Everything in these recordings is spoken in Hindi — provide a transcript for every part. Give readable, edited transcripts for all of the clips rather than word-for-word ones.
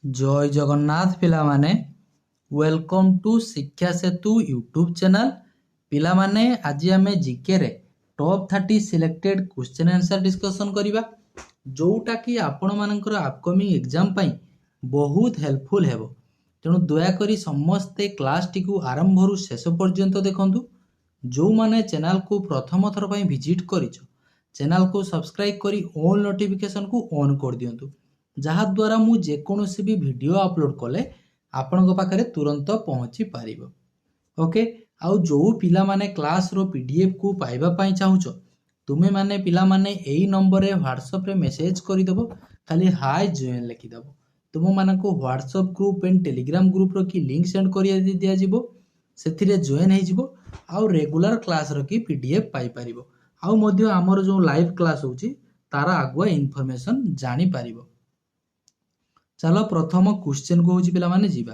जय जगन्नाथ पिला माने वेलकम टू शिक्षा सेतु यूट्यूब चैनल पिला माने आज आम जीके रे top 30 selected question answer discussion करिबा जोटा कि आपण मानकर अपकमिंग एग्जाम पई बहुत हेल्पफुल हेबो। तेणु दया करी समस्ते क्लास टी को आरंभ रु शेष पर्यंत देखंतु। जो माने चैनल को प्रथम थर पई विजिट करिसो चैनल को सब्सक्राइब करी ऑल नोटिफिकेशन को ऑन कर दियंतु जहा द्वारा मु जेकोसी भी वीडियो अपलोड कले आपण पाखे तुरंत पहुँची पार। ओके आउ जो पिला माने क्लास रो पीडीएफ को पाइबा पाई चाहुचो तुमे माने पिला माने एई नंबर रे व्हाट्सएप रे मेसेज करिदबो खाली हाय जॉइन लिखिदबो। तुम मानको WhatsApp group and Telegram group रो की लिंक सेंड करिया दिया जिवो सेथिरे जॉइन हे जिवो आउ रेगुलर क्लास रो की पीडीएफ पाई परिबो आउ मध्य हमर जो लाइव क्लास होची तारा आगुआ इन्फॉर्मेशन जानि परिबो। चलो प्रथम क्वेश्चन को होची पिला माने जीवा।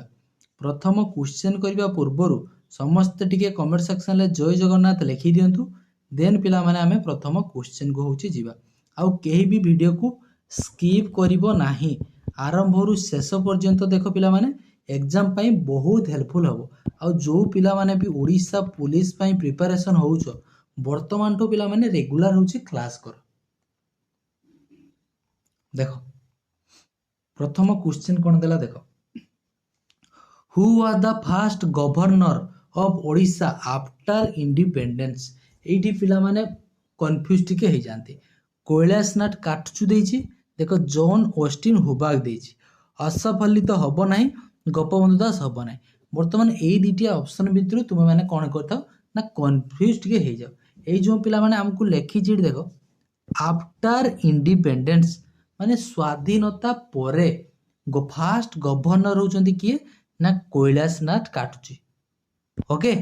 प्रथम क्वेश्चन करबा पूर्वरु समस्त टिके कमेंट सेक्शन ले जय जगन्नाथ लिखि दियंतु देन पिला माने हमें प्रथम क्वेश्चन को होची जीवा। आउ केही भी वीडियो को स्किप करिवो नाही आरंभ रु शेष पर्यंत देखो पिला माने एग्जाम पई बहुत हेल्पफुल हबो। आउ जो पिला माने भी ओडिसा पुलिस पई प्रिपरेशन होउछो वर्तमान तो पिला माने रेगुलर होची क्लास कर। देखो प्रथम क्वेश्चन कौन देला देखो who was the first governor of Odisha after independence. एठी पिला माने कंफ्यूज टिके हे जानते कैलाशनाथ काटचू देछि देखो जॉन ऑस्टिन हुबाग देछि असफलित तो हबो नाही गोपबंधु दास हबो नाही। वर्तमान एई दुटिया ऑप्शन भितर तुम माने कोन करथाओ ना कंफ्यूज टिके हे जाओ। एई जो पिला माने हमकु लेखि छि देखो आफ्टर इंडिपेंडेंस माने स्वाधीनता परे फास्ट गवर्नर होचंती किए ना कैलाशनाथ काटुची। ओके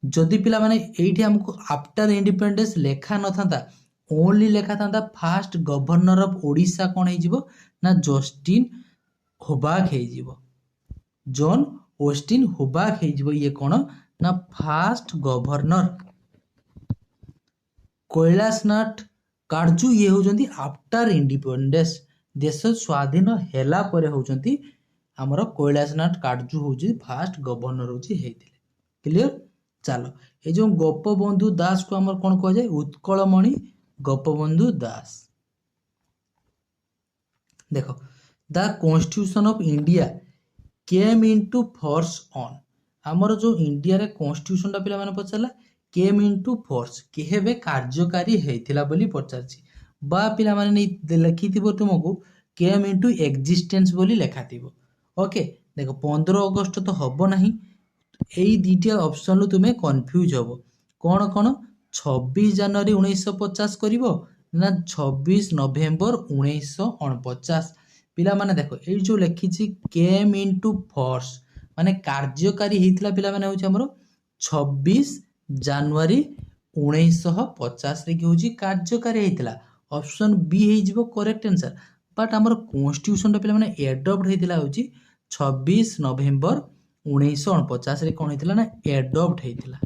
जदि पिला माने एठी हमको आफ्टर इंडिपेंडेंस लेखा न थांता ओनली लेखा थांता फास्ट गवर्नर ऑफ ओडिशा कोन हे जिवो ना जस्टिन हुबाग हे जिवो जॉन ऑस्टिन हुबाग हे जिवो। ये कोन ना फास्ट गवर्नर कैलाशनाथ काटजू ये होचंती आफ्टर इंडिपेंडेंस देश स्वाधीन हेला परे होचंती हमर कैलाशनाथ काटजू होची फास्ट गवर्नर होची हेतिले। क्लियर चलो ए जो गोपबंधु दास को हमर कोन कह जाय उत्कलमणि गोपबंधु दास। देखो the constitution of India came into force on हमर जो इंडिया रे कॉन्स्टिट्यूशन ता पिला माने पछला केम इनटू फोर्स केहेबे कार्यकारी हेतिला बोली पचारछि बा पिला माने लिखिथिबो तुमको केम इनटू एग्जिस्टेंस बोली लेखाथिबो। ओके देखो 15 अगस्त तो हबो नाही एई दुटिया ऑप्शन लु तुमे कंफ्यूज हबो कोन कोन 26 जनवरी 1950 करिवो ना 26 नवेम्बर 1949। पिला माने देखो एई जो लिखिछि केम इनटू फोर्स माने कार्यकारी हेतिला पिला माने होछि हमरो 26 जनवरी 1950 रे कि होछि कार्यकारी हेतिला ऑप्शन बी हे जिवो करेक्ट आंसर। बट हमर कॉन्स्टिट्यूशन पिला माने एडॉप्ट हेतिला होछि 26 नवेम्बर 1949 रे कोन हेतिला ना एडॉप्ट हेतिला।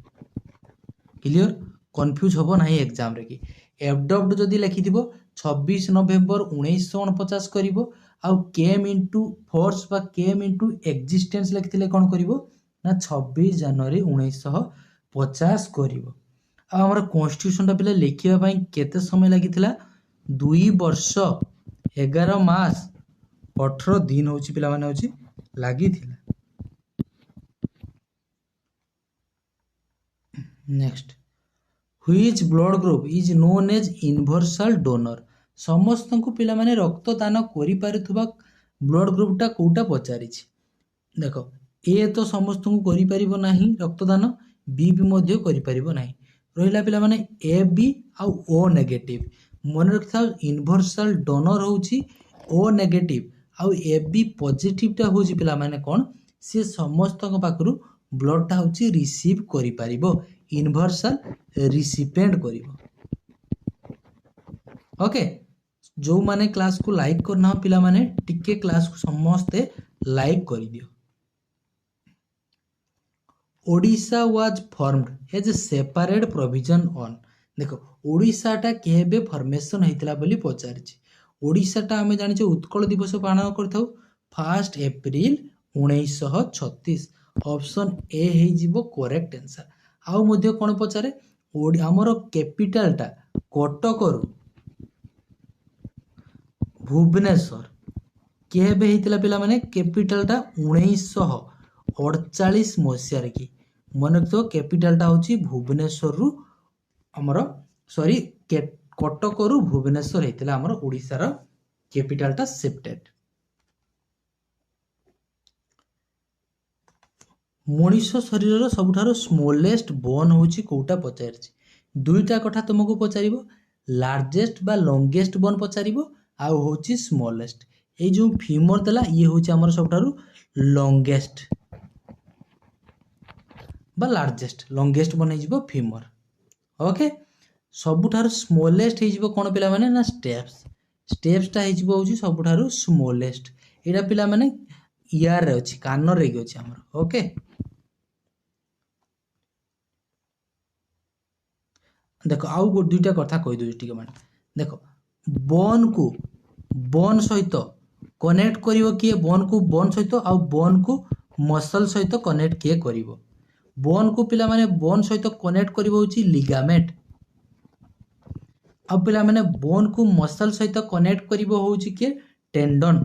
क्लियर कंफ्यूज होबो नाही एग्जाम रे कि एडॉप्ट जदी लिखिथिबो 26 नवेम्बर 1949 करिवो आउ केम इनटू फोर्स बा केम इनटू एग्जिस्टेंस लिखिथिले कोन करिवो ना 26 जनवरी 1950 करिवो। आ हमर कॉन्स्टिट्यूशन ता पिला लिखिबा पई केते समय लागिथिला 2 वर्ष 11 मास 18 दिन होची पिला माने होची लागिथिला। Next which blood group is known as universal donor समस्त को पिला माने रक्त दान करि पारुथबा ब्लड ग्रुप टा कोटा पचारिछि। देखो ए तो समस्त को करि परिबो नाही रक्तदान बी भी मध्य करि परिबो नाही रहिला पिला माने A B uh O negative मन रखता यूनिवर्सल डोनर होची ओ नेगेटिव आ ए बी पॉजिटिव टा होची पिला माने कोन से समस्त को पाखरु ब्लड टा होची रिसीव करि परिबो यूनिवर्सल रिसिपिएंट करिवो। ओके जो माने क्लास को लाइक करना पिला माने टिके क्लास को समस्ते लाइक करि दियो। Odisha was formed as a separate province on देखो ओडिशा टा केबे फॉर्मेशन हेतिला बोली पचारछि। ओडिशा टा हमें जानि उत्कल दिवस पालन करथाउ 1 एप्रिल 1936 ऑप्शन ए हो करेक्ट आंसर। आउ मध्य कोन पचारे आमर कैपिटलटा कटकरू भुवनेश्वर केबे हेतिला पिला माने कैपिटलटा 1948 मसियार की मन रखिथो कैपिटलटा होची भुवनेश्वर रु हमर सॉरी कटकरू भुवनेश्वर हेतिला हमर ओडिसा रो कैपिटलटा शिफ्टेड। मनीष शरीर सबुठारो स्मॉलेस्ट बोन होची कोटा पचारछि दुईटा कथा तुमको पचारिबो लार्जेस्ट बा लॉन्गेस्ट बोन पचारिबो आउ होची स्मॉलेस्ट ए जो फीमर देला ये होची हमर सबुठारो लॉन्गेस्ट बा लार्जेस्ट लॉन्गेस्ट बोन हेजिबो फीमर। ओके सबुठारो स्मॉलेस्ट हेजिबो कोन पिला माने ना स्टेप्स स्टेप्सटा हेजिबो होची सबुठारो स्मॉलेस्ट एडा पिला माने ईआर रे अछि कान रे अछि हमर। ओके देखो आउ गो दुईटा कथा कहि दउ ठीक माने देखो बोन सहित कनेक्ट करिवो किए बोन सहित आउ बोन को मसल सहित कनेक्ट किए करिवो बोन को पिला माने बोन सहित कनेक्ट करिवो होची लिगामेंट आउ पिला माने बोन को मसल सहित कनेक्ट करिवो होची के tendon.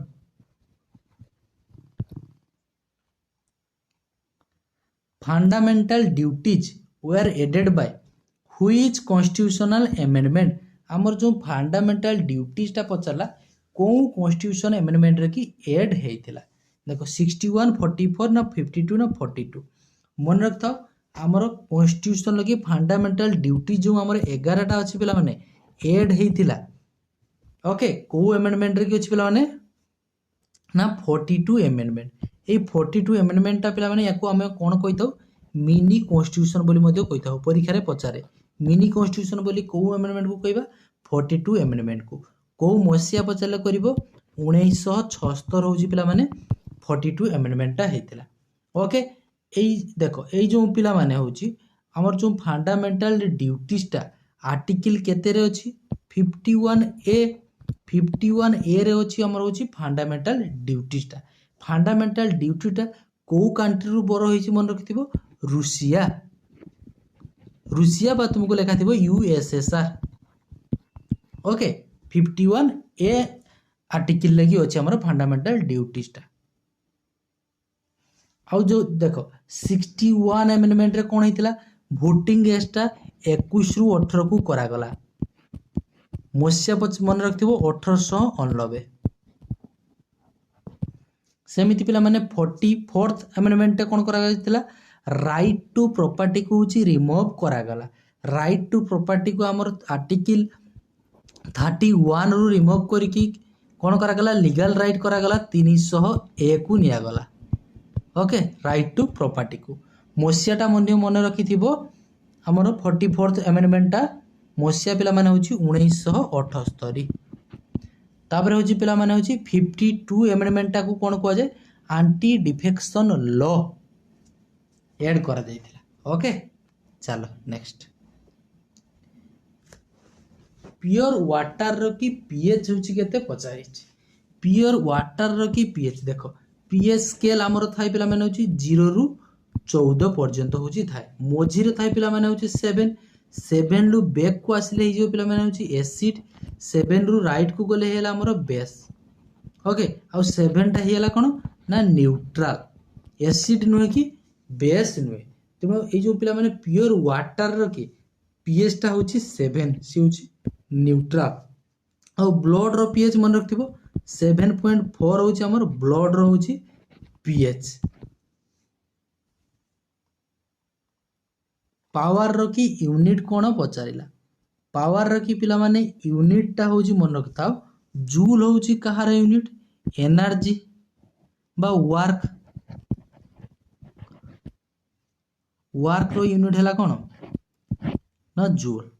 Fundamental duties were added by which constitutional amendment हमर जो फंडामेंटल ड्यूटीज टा पचला को कॉन्स्टिट्यूशन अमेंडमेंट रे की ऐड हेतिला देखो 61 44 ना 52 ना 42 मन रखता हमर कॉन्स्टिट्यूशन लगी फंडामेंटल ड्यूटी जो हमर 11 टा अछि पिला माने ऐड हेतिला। ओके को अमेंडमेंट रे की अछि पिला माने ना 42 अमेंडमेंट ए 42 अमेंडमेंट टा पिला माने याको हम कोन कहितो मिनी कॉन्स्टिट्यूशन बोली मध्ये कहितो परीक्षा रे पचारे मिनी कॉन्स्टिट्यूशन बोली को अमेंडमेंट को कहबा 42 अमेंडमेंट को मसिया पचारले करिवो 1976 होजी पिला माने 42 अमेंडमेंट टा हेतिला। ओके एई देखो एई जो पिला माने होची हमर जो फंडामेंटल ड्यूटीज टा आर्टिकल केते रे अछि 51 ए रे अछि हमर होची फंडामेंटल ड्यूटीज टा फंडामेंटल ड्यूटी टा को कंट्री रु बरो होईची मन रखिथिबो रूसिया बा तुमको लिखा थी यूएसएसआर। ओके 51 ए आर्टिकल लगी अछि हमर फंडामेंटल ड्यूटीज टा आउ जो देखो 61 अमेंडमेंट रे कोन हितला वोटिंग एज टा 21 रु 18 को करा गला मसिया मन रखिथिबो 1889 सेमिति पिला माने 44th अमेंडमेंट कोन करा गयतिला राइट टू प्रॉपर्टी को होची रिमूव करा गला राइट टू प्रॉपर्टी को हमर आर्टिकल 31 रु रिमूव करिकी कोन करा गला लीगल राइट करा गला 300 ए को निया गला। ओके राइट टू प्रॉपर्टी को मसियाटा मन रखिथिबो हमर 44th अमेंडमेंट टा मसिया पिला माने होची 1978 तापर होची पिला माने होची 52 अमेंडमेंट टा को कोन को जाय एंटी डिफेक्शन लॉ ऐड करा जायतिला। ओके चलो नेक्स्ट प्योर वाटर रो की पीएच होची केते पचाई प्योर वाटर रो की पीएच देखो पीएच स्केल हमर थाई पिला माने होची 0 रु 14 पर्यंत होची थाई मोजी रे थाई पिला माने होची 7 रु बैक को आसिले ही जो पिला माने होची एसिड 7 रु राइट को गले हेला हमर बेस। ओके आ 7 टा हेला कोन ना न्यूट्रल एसिड नुहे की बेस नुहे तेणु ये जो पिला माने प्योर वाटर रो की पीएच टा होची 7 सी होची न्यूट्रल और ब्लड रो पीएच मन रखथिबो 7.4 होची हमर ब्लड रो होची पीएच। पावर रो की यूनिट कोन पचारिला पावर रो की पिला माने यूनिट टा होची मन रखताओ जूल होची कहार यूनिट एनर्जी बा वर्क रो यूनिट हैला कोन ना जूल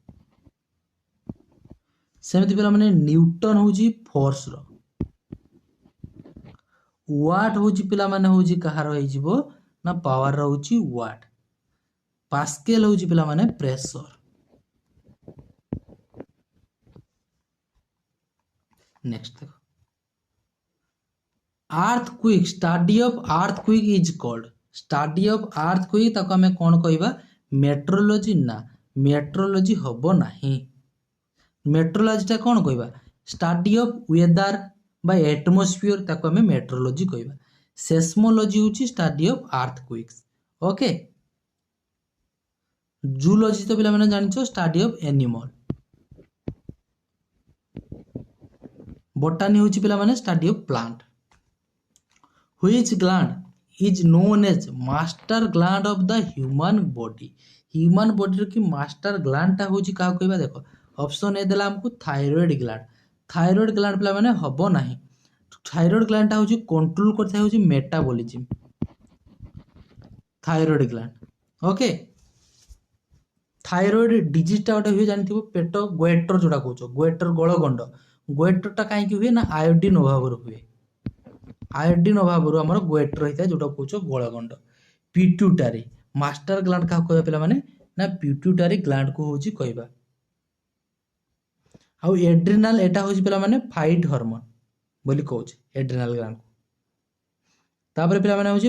सेमिति पिला माने न्यूटन होची फोर्स रो वाट होची पिला माने होची कहार होई जिवो ना पावर रो होची वाट पास्कल होची पिला माने प्रेशर। नेक्स्ट देखो earthquake study of earthquake is called study of earthquake ताको आमे कोन कहबा मेट्रोलॉजी ना मेट्रोलॉजी हबो नाही मेट्रोलॉजी टा कोन कहबा स्टडी ऑफ वेदर बा एटमॉस्फियर ताको आमे मेट्रोलॉजी कहबा सेस्मोलॉजी होची study of earthquakes okay zoology तो पिला माने जानछो स्टडी ऑफ एनिमल बोटानी होची पिला माने study of plant which gland is known as master gland of the human body रो की मास्टर ग्लैंड ता होची का कहबा देखो ऑप्शन ए देला हमको थायराइड ग्लैंड पिला माने हबो नाही थायराइड ग्लैंड ता होची कंट्रोल करता होची metabolism thyroid gland okay thyroid disease टा गोटे हुए जानथिबो पेट गोएटर जोडा कहउछो गोएटर गळगंड गोएटर टा काहे की हुए ना आयोडीन अभाव रो हुए आयोडीन अभाव रो हमर गोएटर होता जोडा कहउछो गळगंड पिट्यूटरी मास्टर ग्लैंड का कहबा पिला माने ना पिट्यूटरी ग्लैंड को होची कहबा आउ एड्रिनल एटा होची पिला माने फाइट हार्मोन बोली कहउछ एड्रिनल ग्लैंड को तापर पिला माने होची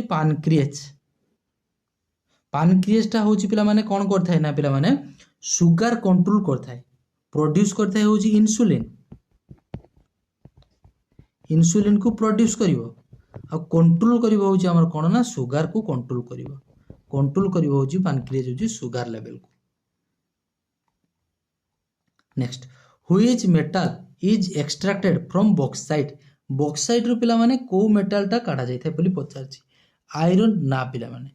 पानक्रिएस टा होची पिला माने कोन करथाय ना पिला माने सुगर कंट्रोल करथाय प्रोड्यूस करथाय होची इंसुलिन को प्रोड्यूस करिवो आ कंट्रोल करिवो होची हमर कोन ना सुगर को कंट्रोल करिवो होची पानक्रिएस होची सुगर लेवल को next which metal is extracted from bauxite रो पिला माने को मेटल टा काढा जाय थाय बोली पचारची आयरन ना पिला माने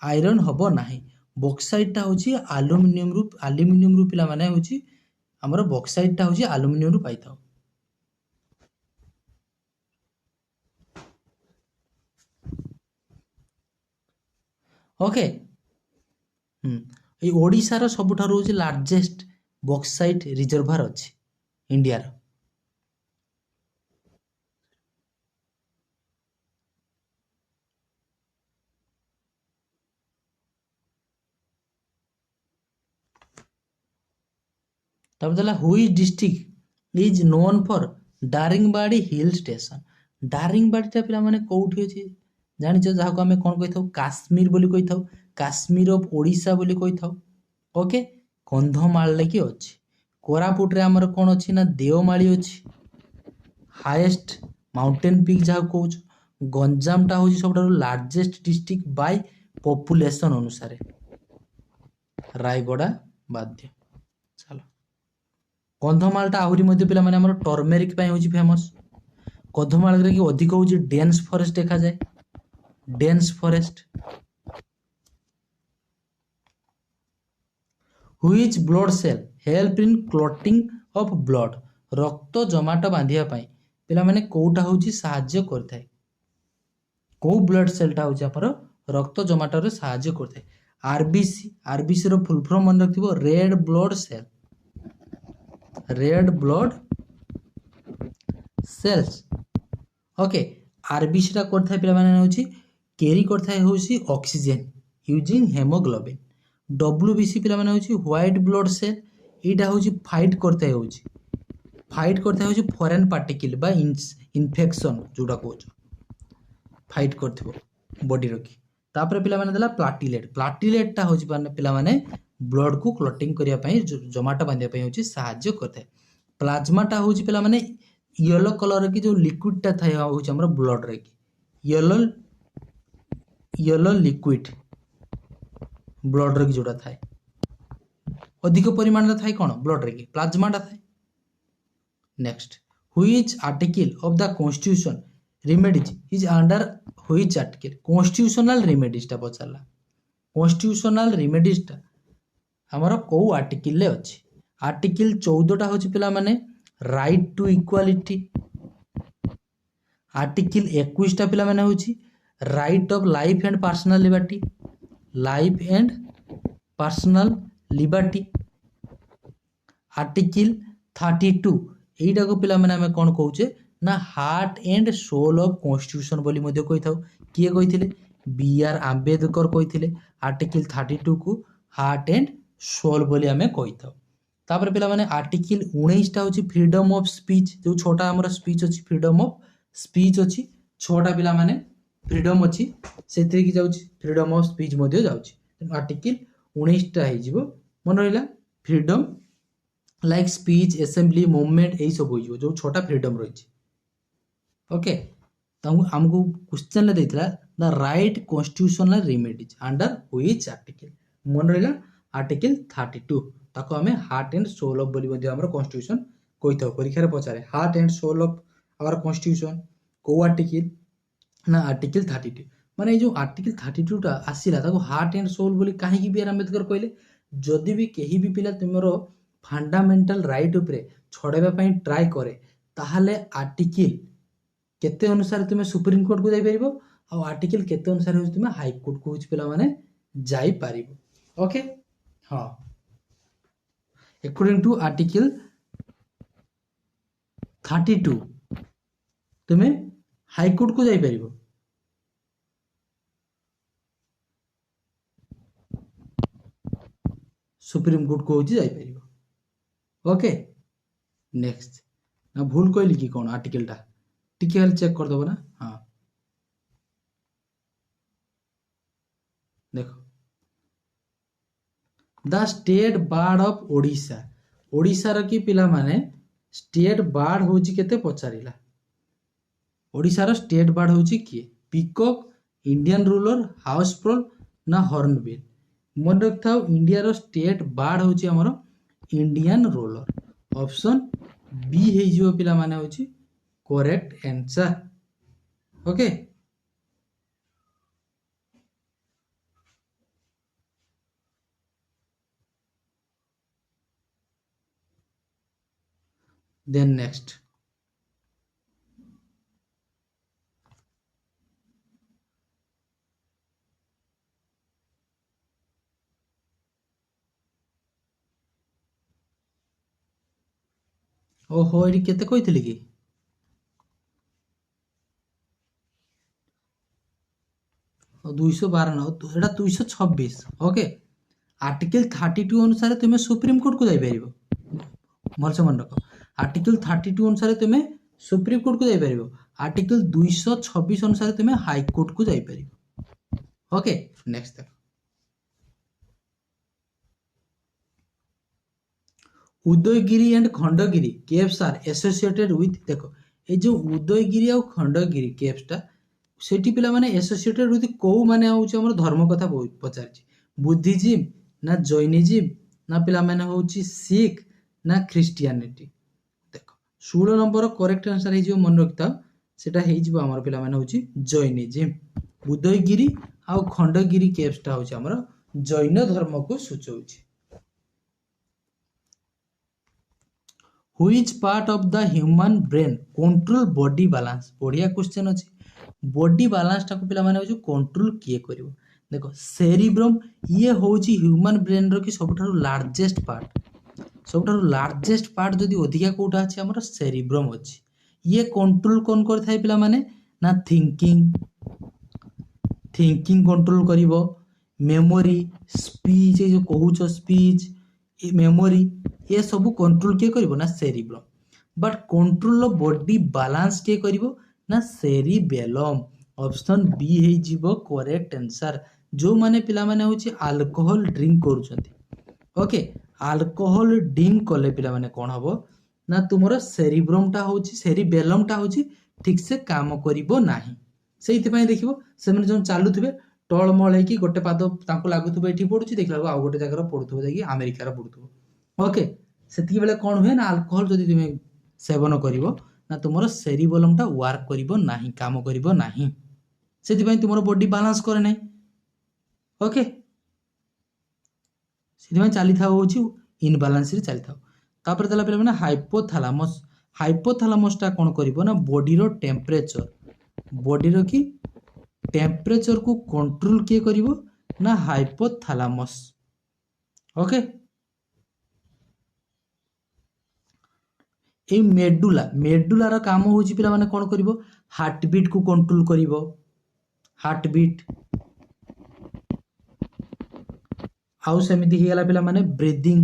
आयरन हबो नाही बॉक्साइट टा होची एल्युमिनियम रू पिला माने होची हमर बॉक्साइट टा होची एल्युमिनियम रू पाइथाओ ओके ए ओडिसा रो सबठारो होची लार्जेस्ट बॉक्साइट रिजर्वर अछि इंडिया रो तब देला हुई district is known for Daringbadi hill station Daringbadi टा पिला माने कोउठी अछि जानिछो जाहा को हमें कोन कहिथाउ काश्मीर बोली कहिथाउ काश्मीर ऑफ ओडिशा बोली कहिथाउ ओके कंधमाल लेके अछि कोरापुट रे हमर कोन अछि ना देवमाली अछि हाईएस्ट माउंटेन पीक जाहा कहउछ गंजाम टा होची सबटारो लार्जेस्ट डिस्ट्रिक्ट बाय पॉपुलेशन अनुसार रायगड़ा बाध्य चलो कंधमाल टा आहुरी मध्ये पिला माने हमर टर्मेरिक पय होची फेमस कंधमाल रे की अधिक होची डेंस फॉरेस्ट देखा जाय dense forest which blood cell help in clotting of blood रक्त जमाट बांधिया पय पिला माने कोउटा होची सहाय्य करथाय को ब्लड सेल टा होची हमर रक्त जमाट रे सहाय्य करथाय आरबीसी रो फुल फॉर्म मन रखिबो red blood cells okay RBC टा करथाय पिला माने होची कैरी करथाय होची ऑक्सीजन यूजिंग हेमोग्लोबिन डब्ल्यूबीसी पिला माने होची व्हाइट ब्लड सेल एटा होची फाइट करथाय होची फॉरेन पार्टिकल बा इन्फेक्शन जोडा कोच फाइट करथिबो बॉडी रखी तापर पिला माने देला प्लाटिलेट टा होची पिला माने ब्लड को क्लॉटिंग करिया पई जमाटा बांधिया पई होची सहाय्य करथाय प्लाज्मा टा होची पिला माने येलो कलर की जो लिक्विड टा थाय होची हमर ब्लड रे की येलो लिक्विड ब्लड रे की जोडा थाय अधिक परिमाण रे थाय कोन ब्लड रे की प्लाज्मा टा थाय next which article of the constitution remedies is under which article constitutional remedies टा पचारला कॉन्स्टिट्यूशनल रेमेडीज टा हमर को आर्टिकल ले अछि आर्टिकल 14 टा होछि पिला माने राइट टू इक्वालिटी आर्टिकल 21 टा पिला माने होछि right of life and personal liberty article 32 एटा को पिला माने हमें कोन कहउचे ना heart and soul of constitution बोली मध्ये कहिथाउ किए कहिथिले बी आर आंबेडकर कहिथिले आर्टिकल 32 को हार्ट एंड सोल बोली हमें कहिथाउ तापर पिला माने आर्टिकल 19 टा होची फ्रीडम ऑफ स्पीच जो छोटा हमर स्पीच अछि फ्रीडम ऑफ स्पीच अछि छटा पिला माने फ्रीडम अछि सेतरी की जाउछि फ्रीडम ऑफ स्पीच मध्ये जाउछि आर्टिकल 19 टा हे जिवो मन रहिला freedom like speech assembly movement एई सब होइयो जो छटा फ्रीडम रहिछि ओके हमको क्वेश्चन ले देइतला the right constitutional remedies under which article मन रहिला आर्टिकल 32 ताको हमें हार्ट एंड सोल ऑफ बोली मध्ये हमर कॉन्स्टिट्यूशन कहितो परीक्षा रे पचारे heart and soul of our constitution को आर्टिकल ना आर्टिकल 32 माने जो आर्टिकल 32 टा आसीला ताको हार्ट एंड सोल बोली काहे की बी आर अम्बेडकर कहले जदि भी केही भी पिला तुमरो फंडामेंटल राइट उपरे छड़ेबा पई ट्राई करे ताहाले आर्टिकल केते अनुसार तुमे सुप्रीम कोर्ट को जाई परिबो आ आर्टिकल केते अनुसार हो तुमे हाई कोर्ट को पिला माने जाई परिबो ओके हां अकॉर्डिंग टू आर्टिकल 32 तुमे हाई कोर्ट को जाई परिबो सुप्रीम कोर्ट को होची जाई परिबो ओके नेक्स्ट ना भूल कहली कि कोन आर्टिकल टा टिके हल चेक कर दबो ना हां देखो the state bar of Odisha Odisha रो की पिला माने स्टेट बार होची केते पचारिला ओडिशा रो स्टेट बार होची की पीकॉक इंडियन रूलर हाउस प्रोल ना हॉर्नबिल मन रखथाओ इंडिया रो स्टेट बार होची हमरो इंडियन रूलर ऑप्शन बी हे जिवो पिला माने होची correct answer okay then next ओहो एडी केते कहितली कि 212 न एटा 226 ओके आर्टिकल 32 अनुसार तुमे सुप्रीम कोर्ट को जाई परिबो मलसे मन रखो आर्टिकल 32 अनुसार तुमे सुप्रीम कोर्ट को जाई परिबो आर्टिकल 226 अनुसार तुमे हाई कोर्ट को जाई परिबो okay next Udayagiri and Khandagiri caves are associated with देखो ए जो उदयगिरी और खंडगिरी केव्स टा सेठी पिला माने एसोसिएटेड विथ को माने होउची हमर धर्म कथा पचारची बुद्धिज्म ना जैनिज्म ना पिला माने होउची सिख ना क्रिश्चियनिटी देखो 16 नंबर करेक्ट आंसर हे जो मन रखता सेटा हे जिवो हमर पिला माने होउची जैनिज्म उदयगिरी और खंडगिरी केव्स टा होउची हमर जैन धर्म को सूचौची Which part of the human brain control body balance बढ़िया क्वेश्चन अछि बॉडी बैलेंस टाको पिला माने होची कंट्रोल किए करिवो देखो सेरिब्रम ये होची ह्यूमन ब्रेन रो की सबठारु लार्जेस्ट पार्ट जदी अधिका कोटा अछि हमर सेरिब्रम अछि ये कंट्रोल कोन करथाय पिला माने ना थिंकिंग कंट्रोल करिवो मेमोरी स्पीच जो कहूचो स्पीच मेमोरी ये सब कंट्रोल के करिवो ना cerebrum but control body balance के करिवो ना सेरिबेलम ऑप्शन बी हे जीवो करेक्ट आंसर जो माने पिला माने होची अल्कोहल ड्रिंक करूछंती ओके अल्कोहल ड्रिंक कले पिला माने कोन हबो ना तुमरो सेरिब्रम टा होची सेरिबेलम टा होची ठीक से काम करिवो नाही सेइति पई देखिवो से माने जो चालुथिबे टळमळ हे की गोटे पाद तांको लागुथबो एठी पडुची देखला आ गोटे जगह पडुथबो जाकी अमेरिका रा पडुथबो ओके सेति बेले कोन हुए ना अल्कोहल जदी तुमे सेवन करिवो ना तुमरो सेरिबेलम टा वर्क करिवो नाही काम करिवो नाही सेति पई तुमरो बॉडी बैलेंस करे नाही ओके सेति पई चाली थाओ होची इनबैलेंस रे चाली थाओ तापर तला पेले माने हाइपोथैलेमस टा कोन करिवो ना बॉडी रो टेम्परेचर की टेम्परेचर को कंट्रोल किए करिवो ना हाइपोथैलेमस ओके ए मेडुला रो काम होची पिला माने कोन करिवो हार्ट बीट को कंट्रोल करिवो हार्ट बीट आउ सेमिति हिला पिला माने ब्रीदिंग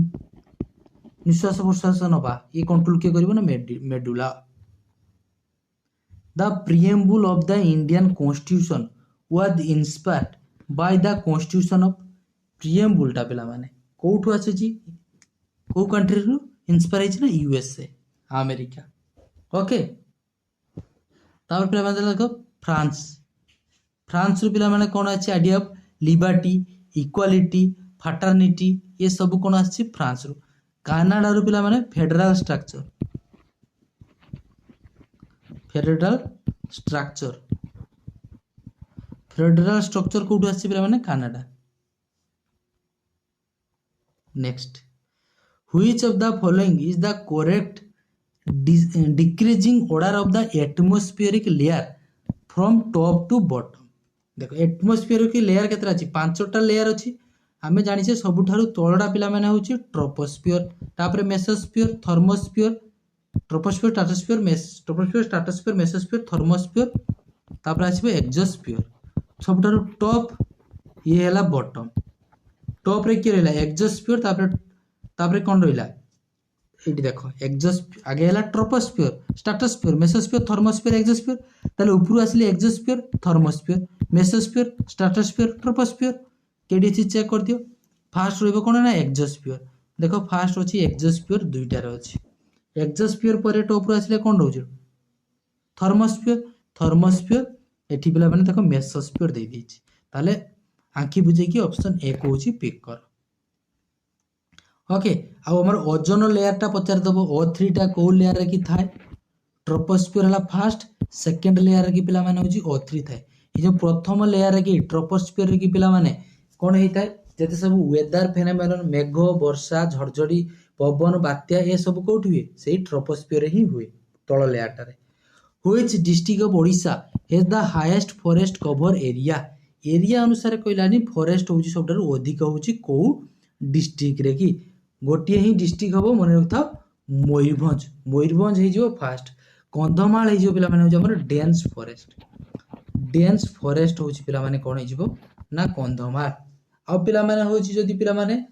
निश्वास प्रश्वास नबा ये कंट्रोल के करिवो ना medulla the preamble of the Indian constitution was inspired by the constitution of प्रिएम्बुलटा पिला माने कोठु आछी को कंट्री रु इंस्पायर है ना यूएसए अमेरिका ओके तापर पिला माने देखो फ्रांस फ्रांस रु पिला माने कोन अछि idea of liberty equality fraternity ये सब कोन आछि फ्रांस रु कनाडा रु पिला माने फेडरल स्ट्रक्चर फेडरल स्ट्रक्चर कोठु आछि पिला माने Canada next which of the following is the correct decreasing order of the atmospheric layer from top to bottom देखो एटमॉस्फेरिक लेयर केतरा अछि पांचटा लेयर अछि आमे जानिछे सबुठारु तळडा पिला माने होछि ट्रोपोस्फियर तापर mesosphere thermosphere troposphere stratosphere mesosphere thermosphere तापर आछिबे एक्सोस्फियर सबुठारु टॉप ये हैला बॉटम टॉप रे कि रहला एक्सोस्फियर तापर कोन रहला एटी देखो एक्सोस्फियर आगे हैला troposphere stratosphere mesosphere thermosphere exosphere ताले ऊपर आसले exosphere thermosphere mesosphere stratosphere troposphere KD चीज चेक कर दियो फास्ट रहबो कोन ना एक्सोस्फियर देखो फास्ट अछि एक्सोस्फियर दुईटा रे अछि एक्सोस्फियर परे टॉप रो आसले कोन रहउछ थर्मोस्फियर एठी पिला माने देखो मेसोस्फियर दे दिछि ताले आंखी बुझे कि ऑप्शन ए को होछि पिक कर ओके आ हमर ओजोन लेयर टा पचार दबो O3 टा को लेयर रे कि थाए ट्रोपोस्फियर हला फर्स्ट सेकंड लेयर रे कि पिला माने होछि O3 थाए ए जो प्रथम लेयर रे कि ट्रोपोस्फियर रे कि पिला माने कोन हेइ थाए जते सब वेदर फेनोमेनन मेघ वर्षा झड़झड़ी पवन बात्या ए सब कोठी हुए सेही ट्रोपोस्फियर रे ही हुए तळ लेयर टा रे which district of Odisha has the highest forest cover area अनुसार कहलानी फॉरेस्ट होची सबठारु अधिक होची को डिस्ट्रिक्ट रे कि गोटिए ही डिस्ट्रिक्ट हबो मन रखता मयूरभंज हे जिवो फास्ट कंधमाल हे जिवो पिला माने होची हमर डेंस फॉरेस्ट होची पिला माने कोन हे जिवो ना कंधमाल आ पिला माने होची जदी पिला माने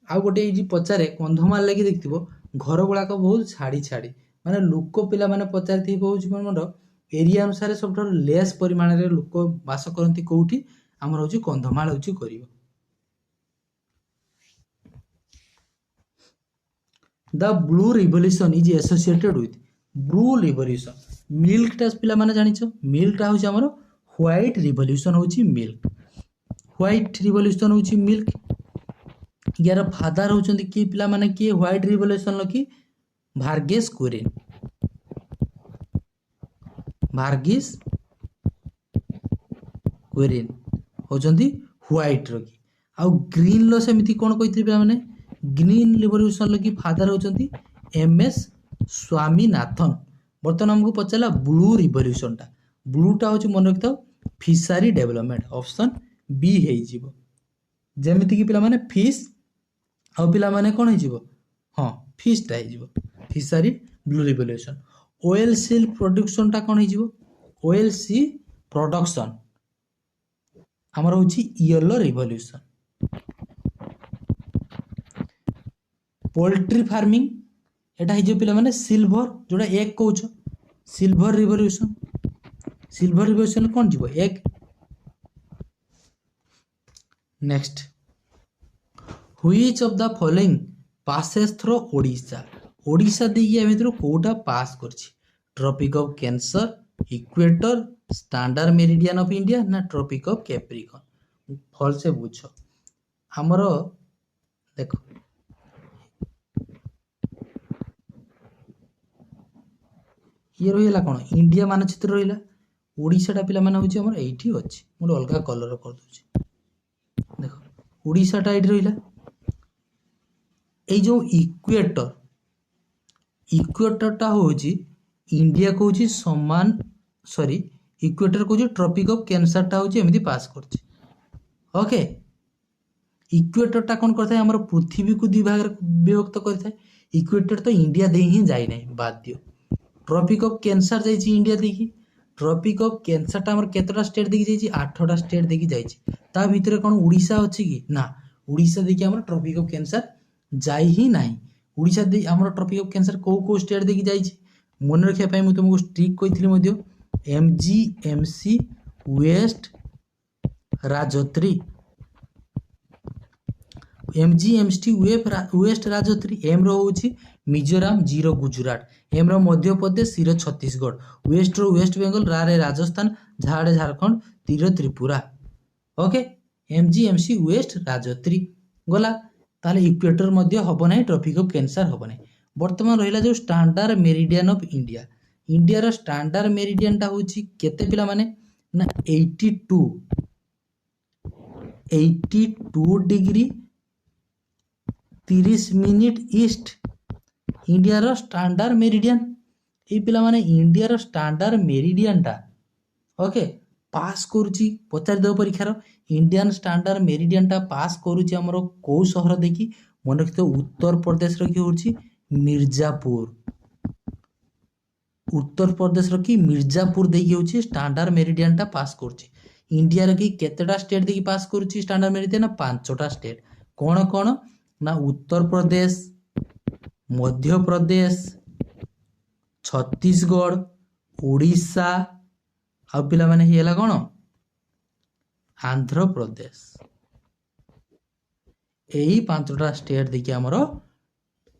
आ गोटे हे जी पचारे कंधमाल लागि देखथिबो घर गुला को बहुत छाड़ी माने लोक पिला माने पचारथि होची मन एरिया अनुसार सबठारु लेस परिमाण रे लोक वास करंती कोठी हमर होची कंधमाल होची करिवो The blue revolution is associated with blue revolution milk टा पिला माने जानिछो मिल्क टा होची हमर व्हाइट रिवोल्यूशन होची मिल्क व्हाइट रिवोल्यूशन होची मिल्क यार फादर होचंदी की पिला माने की व्हाइट रिवोल्यूशन लकी भार्गेस कुरिन होचंदी व्हाइट रकी आ ग्रीन लो सेमिति कोन कहिथि पिला माने ग्रीन रिवोल्यूशन लगी फादर होचंती एमएस स्वामीनाथन बर्तमान हमको पचला ब्लू रिवोल्यूशन टा होची मन रखता फिशरी डेवलपमेंट ऑप्शन बी हे जिवो जेमिति कि पिला माने फिश आ पिला माने कोन हे जिवो हां फिश टा हे जिवो fishery blue revolution oil seal production टा कोन हे जिवो ऑयल सी प्रोडक्शन हमर होची येलो रिवोल्यूशन पोल्ट्री फार्मिंग एटा हे जो पिला माने सिल्वर जोडा एक कहउछ सिल्वर रिवोल्यूशन कोन जीवो एक next which of the following passes through Odisha देगी एमे थ्रू कोटा पास करछि tropic of cancer equator standard meridian of India ना ट्रॉपिक ऑफ कैप्रिकॉर्न फॉल से बुझो हमरो देखो ये रहिला कोन इंडिया मानचित्र रहिला ओडिशा टा पिला माने होची हमर एठी अछि मोर अलगा कलर कर दोछि देखो ओडिशा टा एठी रहिला ए जो इक्वेटर टा होची इंडिया को होची समान सॉरी इक्वेटर को जो ट्रॉपिक ऑफ कैंसर टा होची एमिति पास करछि ओके इक्वेटर टा कोन करथाय हमर पृथ्वी को दुई भाग विभक्त करथाय इक्वेटर तो इंडिया दे ही जाई नै बाध्य ट्रॉपिक ऑफ कैंसर जाइछि इंडिया देखि ट्रॉपिक ऑफ कैंसर टा हमर केतटा स्टेट देखि जाइछि 8टा स्टेट देखि जाइछि ता भितरे कोन ओडिशा अछि कि ना ओडिशा देखि हमर ट्रॉपिक ऑफ कैंसर जाई ही नाही ओडिशा दे हमर ट्रॉपिक ऑफ कैंसर को स्टेट देखि जाइछि मन रखिया पई मु तुमको ट्रिक कहिथिली मध्य MGMC west Rajouri, MGMC west Rajouri, M रोचे मिजोराम, जीरो गुजरात, एम मध्य प्रदेश, सीरो छत्तीसगढ़, वेस्ट रो वेस्ट बेंगल, रे राजस्थान, झाड़े झारखंड, तीर Tripura. Okay, MGMC west Rajouri गला। ताले इक्वेटर मध्य हम ना, ट्रॉपिक ऑफ कैंसर हम ना। बर्तमान रहा जो standard meridian of India, India रो स्टैंडर्ड मेरिडियन टा होची केते पिला माने ना 82 डिग्री 30 मिनिट ईस्ट इंडिया रो स्टैंडर्ड मेरिडियन। ये पिला माने इंडिया रो स्टैंडर्ड मेरिडियन टा ओके पास करुची, पचारि देव परीक्षार इंडियन स्टैंडर्ड मेरिडियन टा पास करुची हमरो को शहर देखी मन रखितो, उत्तर प्रदेश रो कि होची मिर्जापुर, उत्तर प्रदेश रो कि मिर्जापुर देखी होची स्टैंडर्ड मेरिडियन टा पास करुची। इंडिया रो कि केतेटा स्टेट देखी पास करुची स्टैंडर्ड मेरिडियन ना 5टा स्टेट। कौन कौन ना उत्तर प्रदेश, मध्य प्रदेश, छत्तीसगढ़, ओडिशा आ पिला माने ही हला कौन आंध्र प्रदेश। यही 5टा स्टेट देखिए आमर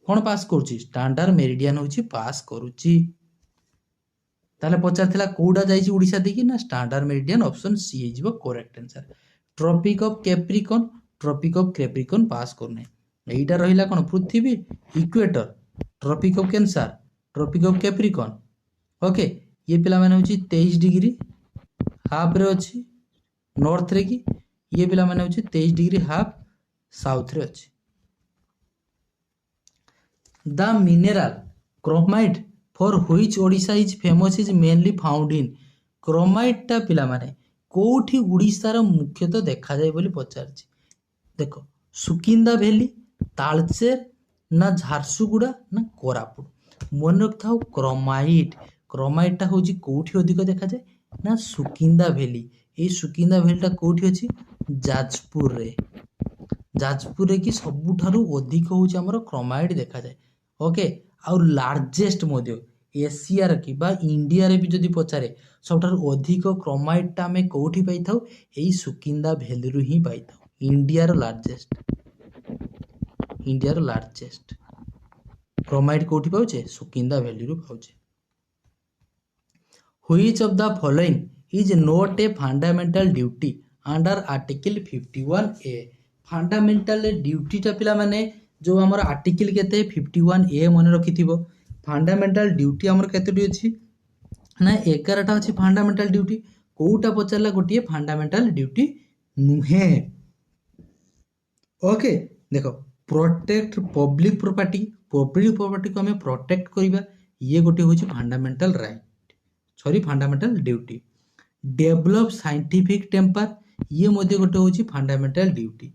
कौन पास करुची स्टैंडर्ड मेरिडियन होची पास करुची। ताले पचारथिला कोडा जाईची ओडिशा देखी ना स्टैंडर्ड मेरिडियन, ऑप्शन सी हे जिवो correct answer. Tropic of Capricorn, tropic of Capricorn pass करने। एटा रहिला कोन पृथ्वी equator, tropic of cancer, tropic of Capricorn. Okay, ये पिला माने होची 23 डिग्री हाफ रे अछि नॉर्थ रे की, ये पिला माने होची 23 डिग्री हाफ साउथ रे अछि। The mineral chromite for which Odisha is famous is mainly found in. Chromite टा पिला माने कोठी ओडिशा रो मुख्यतः देखा जाय बोली पचारछि। देखो सुकिंदा वैली, तालचेर ना झारसुगुड़ा ना कोरापुट। मन रखिथाओ क्रोमाइट, क्रोमाइट टा होची कोठी अधिक देखा जाए ना सुकिंदा वैली। ए सुकिंदा वैली टा कोठी अछि जाजपुर रे, जाजपुर रे की सबुठारु अधिक होची हमर क्रोमाइट देखा जाए। ओके, और लार्जेस्ट मध्य एशिया रे की बा इंडिया रे भी जदी पचारे सबुठारु अधिक क्रोमाइट टा हमें कोठी पाइथाउ एई सुकिंदा वैली रु ही पाइथाउ। इंडिया रो लार्जेस्ट, इंडिया रो लार्जेस्ट क्रोमाइट कोठी पाउचे सुकिंदा वैली रु पाउचे। Which of the following is not a fundamental duty under article 51A। Fundamental duty टा पिला माने जो हमर आर्टिकल केते 51A मन रखिथिबो। फंडामेंटल ड्यूटी हमर केतेटी अछि ना 11टा अछि फंडामेंटल ड्यूटी। कोउटा पचारला गोटिए फंडामेंटल ड्यूटी नुहे। ओके, देखो protect public property, public property को हमें प्रोटेक्ट करिबा, ये गोटे होची fundamental right, sorry fundamental duty. Develop scientific temper, ये मध्ये गोटे होची fundamental duty.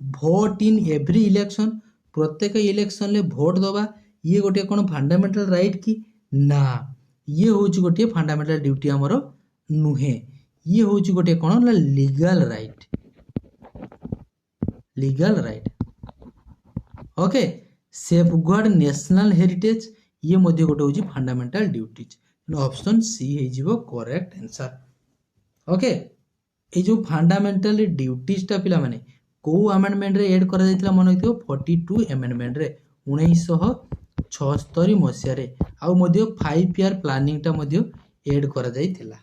Vote in every election, प्रत्येक इलेक्शन ले भोट दबा, ये गोटे कोन फंडामेंटल राइट की ना, ये होची गोटे फंडामेंटल ड्यूटी हमरो नुहे। ये होची गोटे कोन legal right, legal right. Okay, safeguard national heritage, ये मध्ये गोटे होची फंडामेंटल ड्यूटीज। ऑप्शन सी हे जिवो करेक्ट आंसर। ओके, ए जो फंडामेंटल ड्यूटीज टा पिला माने को अमेंडमेंट रे ऐड करा जायतिला मन होइथिबो 42 अमेंडमेंट रे 1976 मसिया रे, आ मध्ये 5 ईयर प्लानिंग टा मध्ये ऐड करा जायतिला।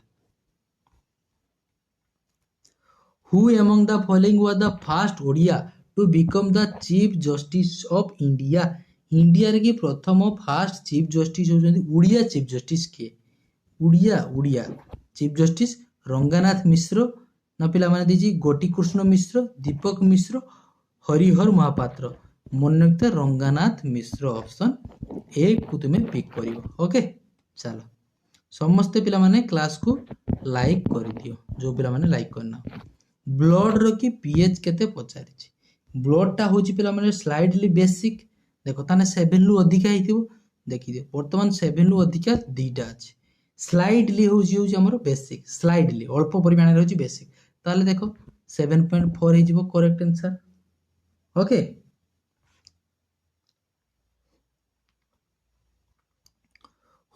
Who among the following was the first Odia to become the Chief Justice of India? India रे की प्रथम फास्ट चीफ जस्टिस होचंदी उड़िया चीफ जस्टिस के, उड़िया चीफ जस्टिस रंगानाथ मिश्र ना पिला माने दिजी गोटी कृष्ण मिश्र, दीपक मिश्र, हरिहर महापात्र। मन रखते रंगानाथ मिश्र, ऑप्शन ए को तुम्हें पिक करिवो। ओके, चलो समस्ते पिला माने क्लास को लाइक कर दियो, जो पिला माने लाइक करना। ब्लड रो की पीएच केते पचारिछि। ब्लड टा होची पिला माने स्लाइडली बेसिक, देखो ताने 7 लु अधिका हिथिबो, देखि दियो वर्तमान 7 लु अधिका दीटा अछि। स्लाइडली होची हमर बेसिक, स्लाइडली अल्प परिमाण रे होची बेसिक, ताले देखो 7.4 हे जिवो correct answer. Okay,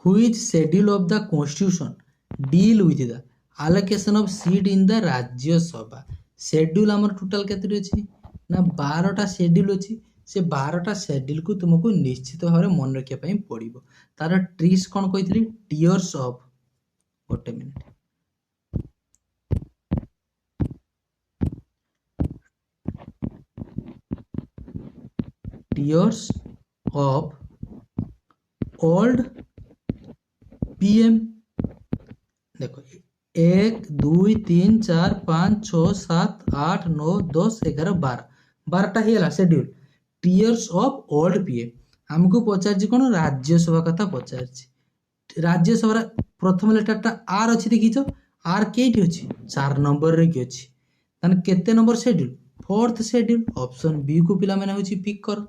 which schedule of the constitution deal with the allocation of seat in the Rajya Sabha. Schedule ଆମର ଟୋଟାଲ୍ କେତୋଟି ଅଛି ନା 12ଟା ସେଡ୍ୟୁଲ୍ ଅଛି। ସେ 12ଟା ସେଡ୍ୟୁଲ୍କୁ ତୁମକୁ ନିଶ୍ଚିତ ଭାବରେ ମନେ ରଖିବା ପାଇଁ ପଡ଼ିବ। ତାର ଟ୍ରିକ୍ସ କ'ଣ କହିଥିଲି? ଟିୟର୍ସ ଅଫ୍, ଗୋଟେ minute, tears of old PM. देखो 1 2 3 4 5 6 7 8 9 10 11 12 12टा ହେଇଗला schedule. Tears of old PM हमको पचार कौन राज्यसभा कथा पचार। राज्यसभा प्रथम लेटरटा आर अच्छी देखीच, आर केटी अच्छी 4 नंबर रे कि अच्छी, ताने केते number schedule? 4th schedule. Option B को पिला माने होची पिक कर।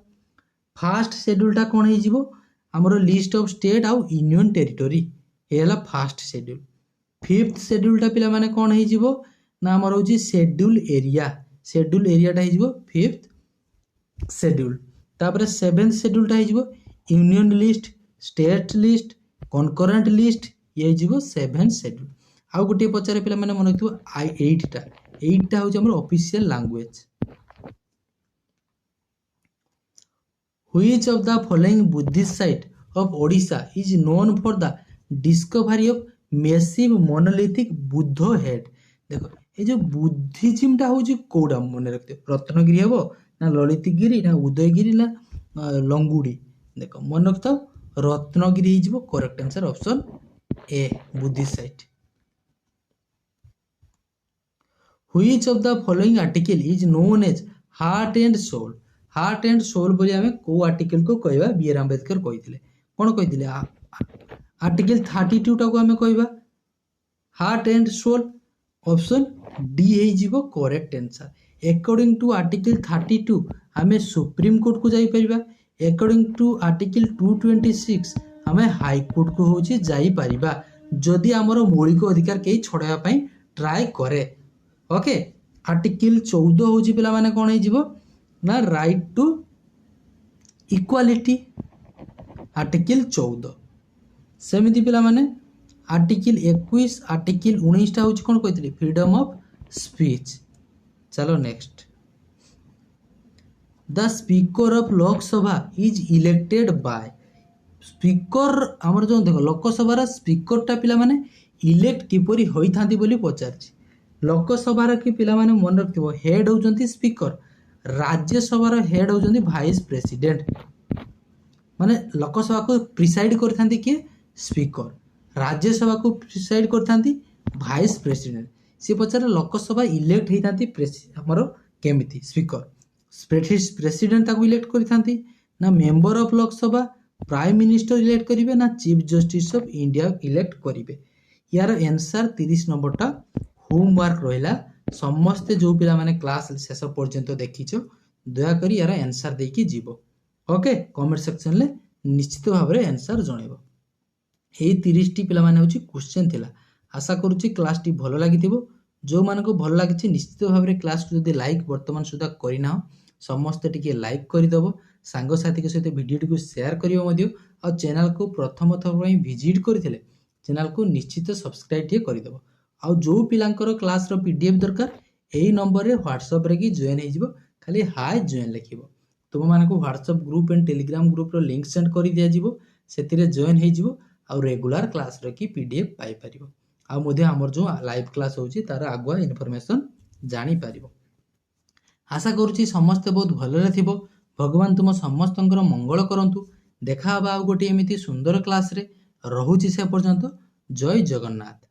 फास्ट शेड्यूलटा कौन है जीवो? हमरो लिस्ट ऑफ स्टेट आउ यूनियन टेरिटोरी ये हला फास्ट शेड्यूल। 5th शेड्यूलटा पिला माने कौन है जीवो ना हमर होची शेड्यूल एरिया। शेड्यूल एरियाटा है जीवो 5th शेड्यूल। तापर 7th शेड्यूलटा है जीवो union list, state list, concurrent list, ये जीवो 7th शेड्यूल। आउ गोटे पचारे पिला माने मन रखिबो 8टा। 8टा होची हमर official language. Which of the following Buddhist site of Odisha is known for the discovery of massive monolithic Buddha head? देखो ये जो बुद्धिज्म टा होची कोडा मन रखते, रत्नगिरी हबो ना ललितगिरी ना उदयगिरी ना लंगुड़ी? देखो मन रखता रत्नगिरी ही जीवो correct answer option A Buddhist site. Which of the following article is known as heart and soul? Heart and soul बोली हमें को आर्टिकल को कहवा? बी आर आंबेडकर कहिथिले। कोन कहिथिले? आर्टिकल 32 टा को हमें कहवा heart and soul. Option D हे जीवो correct answer. According to article 32 हमें सुप्रीम कोर्ट को जाई परिबा। अकॉर्डिंग टू आर्टिकल 226 हमें हाई कोर्ट को होची जाई परिबा जदि हमर मौलिक अधिकार केही छड़ाया पई ट्राई करे। ओके, आर्टिकल 14 होची पिला माने कोन हे जीवो ना राइट टू इक्वालिटी। आर्टिकल 14 सेमिति पिला माने आर्टिकल 21 आर्टिकल 19 टा होची कोन कहितली? Freedom of speech. चलो next. The speaker of Lok Sabha is elected by. Speaker हमर जो देखो लोकसभा रा स्पीकर टा पिला माने इलेक्ट किपरि होई थांती बोली पचारछि। लोकसभा रा कि पिला माने मन रखथिबो हेड होचंती स्पीकर, राज्यसभा हेड होचंती वाइस प्रेसिडेंट। माने लोकसभा को प्रिसाइड करथांती किए? स्पीकर। राज्यसभा को प्रिसाइड करथांती वाइस प्रेसिडेंट। से पचारे लोकसभा इलेक्ट हेइथांती हमरो केमिति? स्पीकर। प्रेसिडेंट ताको इलेक्ट करथांती ना member of Lok Sabha, prime minister elect करिवे ना chief justice of India elect करिवे? यार आंसर 30 नंबरटा होमवर्क रहिला। समस्ते जो पिला माने क्लास शेष पर्यंत देखिछ दया करी यार आंसर देकी जीवो। ओके, कमेंट सेक्शन ले निश्चित भाव में आंसर जनइबो। एई 30 टी पिला माने होची क्वेश्चन थिला। आशा करूची क्लास टी भलो लागिथिबो। जो मानको भलो लागिछि निश्चित भाव में क्लास को जदी लाइक वर्तमान सुधा करिना समस्ते टिके लाइक करि दबो, सांग साथी के सहित वीडियो टी को शेयर करियो मदियो, आ चैनल को प्रथम थर पई विजिट करथिले चैनल को निश्चित सब्सक्राइब टी करि दबो। आ जो पिलांकर क्लास रो पीडीएफ दरकार एई नंबर रे व्हाट्सएप रे की जॉइन हे जिवो, खाली हाय जॉइन लिखिबो। तुम मानको WhatsApp group and Telegram group रो लिंक सेंड करि दिया जिवो, सेतिरे जॉइन हे जिवो आ रेगुलर क्लास रो की पीडीएफ पाई परिबो। आ मध्ये हमर जो लाइव क्लास होची तार आगुआ इन्फॉर्मेशन जानि परिबो। आशा करूची समस्त बहुत भलो रे थिबो। भगवान तुम समस्तंकर मंगल करंतु। देखा बा गोटे एमिति सुंदर क्लास रे। रहुची से पर्यंत जय जगन्नाथ।